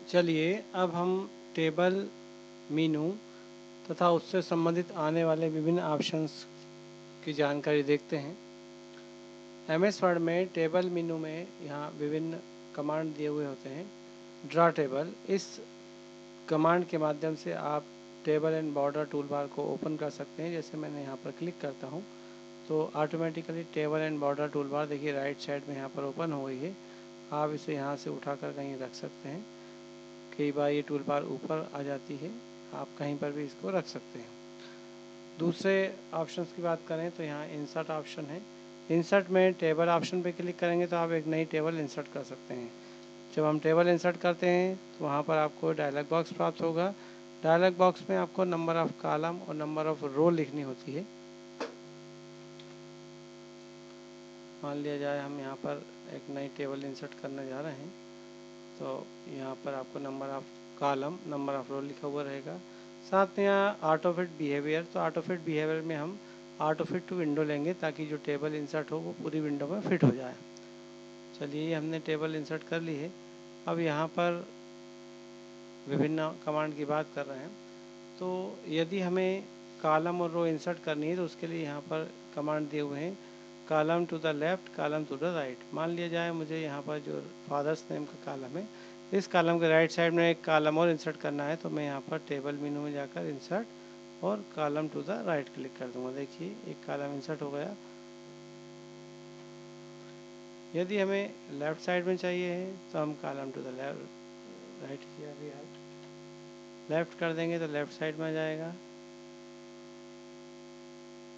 चलिए अब हम टेबल मीनू तथा उससे संबंधित आने वाले विभिन्न ऑप्शंस की जानकारी देखते हैं। एमएस वर्ड में टेबल मीनू में यहाँ विभिन्न कमांड दिए हुए होते हैं। ड्रा टेबल, इस कमांड के माध्यम से आप table and border tool bar को ओपन कर सकते हैं। जैसे मैंने यहाँ पर क्लिक करता हूँ तो automatically table and border tool bar देखिए राइट साइड में यहाँ पर ओपन हो गई है। आप इसे यहाँ से उठाकर कहीं रख सकते हैं। कई बार ये टूल बार ऊपर आ जाती है, आप कहीं पर भी इसको रख सकते हैं। दूसरे ऑप्शंस की बात करें तो यहाँ इंसर्ट ऑप्शन है। इंसर्ट में टेबल ऑप्शन पे क्लिक करेंगे तो आप एक नई टेबल इंसर्ट कर सकते हैं। जब हम टेबल इंसर्ट करते हैं तो वहाँ पर आपको डायलॉग बॉक्स प्राप्त होगा। डायलॉग बॉक्स में आपको नंबर ऑफ कॉलम और नंबर ऑफ रो लिखनी होती है। मान लिया जाए हम यहाँ पर एक नई टेबल इंसर्ट करने जा रहे हैं तो यहाँ पर आपको number of column, number of row लिखा हुआ रहेगा। साथ में यहाँ ऑटो फिट बिहेवियर, तो ऑटो फिट बिहेवियर में हम ऑटो फिट टू विंडो लेंगे ताकि जो टेबल इंसर्ट हो वो पूरी विंडो में फिट हो जाए। चलिए हमने टेबल इंसर्ट कर ली है। अब यहाँ पर विभिन्न कमांड की बात कर रहे हैं तो यदि हमें कॉलम और रो इंसर्ट करनी है तो उसके लिए यहाँ पर कमांड दिए हुए हैं, column to the left, column to the right. मान लिया जाए मुझे यहाँ पर जो फादर्स नेम का कॉलम है, इस कॉलम के राइट साइड में एक कॉलम और इंसर्ट करना है तो मैं यहाँ पर टेबल मेनू में जाकर इंसर्ट और column to the right click कर दूंगा। देखिए एक कॉलम इंसर्ट हो गया। यदि हमें लेफ्ट साइड में चाहिए है तो हम column to the left, right किया भी लेफ्ट कर देंगे तो लेफ्ट साइड में आ जाएगा।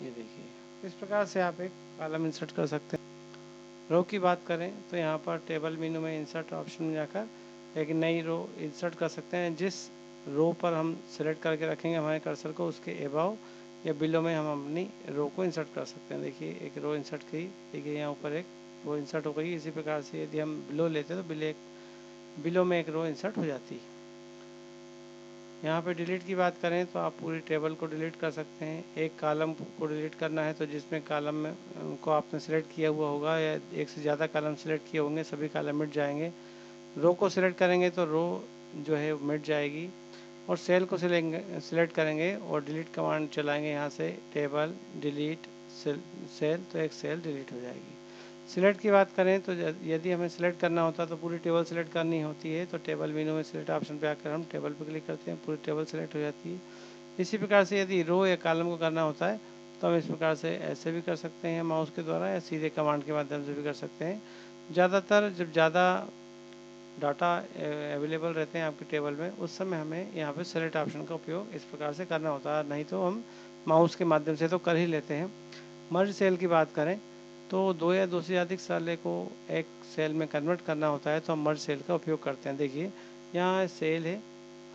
ये देखिए इस प्रकार से आप एक कॉलम इंसर्ट कर सकते हैं। रो की बात करें तो यहाँ पर टेबल मेनू में इंसर्ट ऑप्शन में जाकर एक नई रो इंसर्ट कर सकते हैं। जिस रो पर हम सेलेक्ट करके रखेंगे हमारे कर्सर को, उसके एबाव या बिलो में हम अपनी रो को इंसर्ट कर सकते हैं। देखिए एक रो इंसर्ट की, देखिए यहाँ ऊपर एक रो इंसर्ट हो गई। इसी प्रकार से यदि हम बिलो लेते हैं तो बिलो में एक रो इंसर्ट हो जाती है। यहाँ पे डिलीट की बात करें तो आप पूरी टेबल को डिलीट कर सकते हैं। एक कॉलम को डिलीट करना है तो जिसमें कॉलम में को आपने सेलेक्ट किया हुआ होगा या एक से ज़्यादा कॉलम सेलेक्ट किए होंगे, सभी कॉलम मिट जाएंगे। रो को सिलेक्ट करेंगे तो रो जो है मिट जाएगी। और सेल को सिलेक्ट करेंगे और डिलीट कमांड चलाएंगे यहाँ से, टेबल डिलीट सेल, तो एक सेल डिलीट हो जाएगी। सिलेक्ट की बात करें तो यदि हमें सिलेक्ट करना होता तो पूरी टेबल सेलेक्ट करनी होती है तो टेबल मेनू में सिलेक्ट ऑप्शन पे आकर हम टेबल पर क्लिक करते हैं, पूरी टेबल सेलेक्ट हो जाती है। इसी प्रकार से यदि रो या कॉलम को करना होता है तो हम इस प्रकार से ऐसे भी कर सकते हैं माउस के द्वारा या सीधे कमांड के माध्यम से भी कर सकते हैं। ज़्यादातर जब ज़्यादा डाटा अवेलेबल रहते हैं आपके टेबल में उस समय हमें यहाँ पे सेलेक्ट ऑप्शन का उपयोग इस प्रकार से करना होता है, नहीं तो हम माउस के माध्यम से तो कर ही लेते हैं। मर्ज सेल की बात करें तो दो या दो से अधिक सेल को एक सेल में कन्वर्ट करना होता है तो हम मर्ज सेल का उपयोग करते हैं। देखिए यहाँ सेल है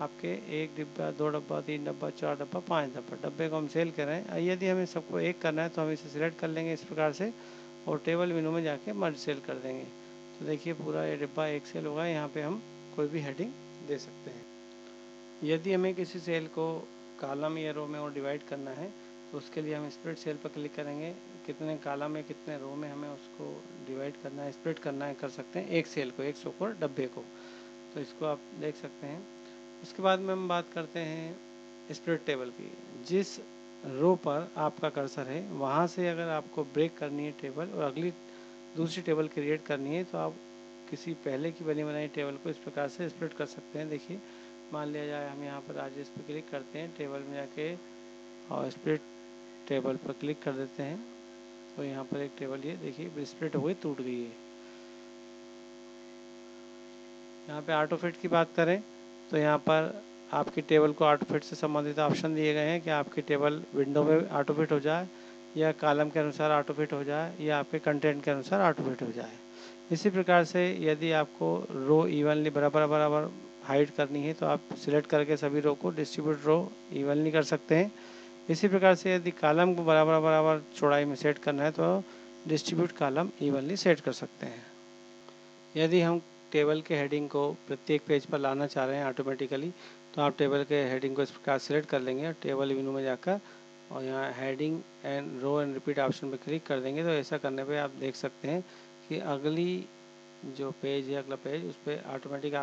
आपके, एक डिब्बा, दो डब्बा, तीन डब्बा, चार डब्बा, पाँच डब्बा, डब्बे को हम सेल कर रहे हैं। यदि हमें सबको एक करना है तो हम इसे सिलेक्ट कर लेंगे इस प्रकार से और टेबल मेनू में जाके मर्ज सेल कर देंगे। तो देखिए पूरा ये डिब्बा एक सेल होगा। यहाँ पे हम कोई भी हेडिंग दे सकते हैं। यदि हमें किसी सेल को कॉलम या रो में और डिवाइड करना है तो उसके लिए हम स्प्लिट सेल पर क्लिक करेंगे। कितने कॉलम में कितने रो में हमें उसको डिवाइड करना है, स्प्लिट करना है, कर सकते हैं एक सेल को, एक को डब्बे को। तो इसको आप देख सकते हैं। उसके बाद में हम बात करते हैं स्प्लिट टेबल की। जिस रो पर आपका कर्सर है वहाँ से अगर आपको ब्रेक करनी है टेबल और अगली दूसरी टेबल क्रिएट करनी है तो आप किसी पहले की बनी बनाई टेबल को इस प्रकार से स्प्लिट कर सकते हैं। देखिए मान लिया जाए हम यहाँ पर राजेश पे क्लिक करते हैं, टेबल में जाके और स्प्लिट टेबल पर क्लिक कर देते हैं तो यहाँ पर एक टेबल ये देखिए स्प्लिट हो गई, टूट गई है। यहाँ पे ऑटो फिट की बात करें तो यहाँ पर आपकी टेबल को ऑटो फिट से संबंधित ऑप्शन दिए गए हैं कि आपकी टेबल विंडो में ऑटो फिट हो जाए या कॉलम के अनुसार ऑटो फिट हो जाए या आपके कंटेंट के अनुसार ऑटो फिट हो जाए। इसी प्रकार से यदि आपको रो इवनली बराबर बराबर हाइड करनी है तो आप सिलेक्ट करके सभी रो को डिस्ट्रीब्यूट रो इवनली कर सकते हैं। इसी प्रकार से यदि कॉलम को बराबर बराबर चौड़ाई में सेट करना है तो डिस्ट्रीब्यूट कॉलम इवनली सेट कर सकते हैं। यदि हम टेबल के हेडिंग को प्रत्येक पेज पर लाना चाह रहे हैं ऑटोमेटिकली तो आप टेबल के हेडिंग को इस प्रकार सेलेक्ट कर लेंगे और टेबल मेनू में जाकर और यहाँ heading and row and repeat option पर क्लिक कर देंगे। तो ऐसा करने पे आप देख सकते हैं कि अगली जो पेज है, अगला पेज, उस पर ऑटोमेटिक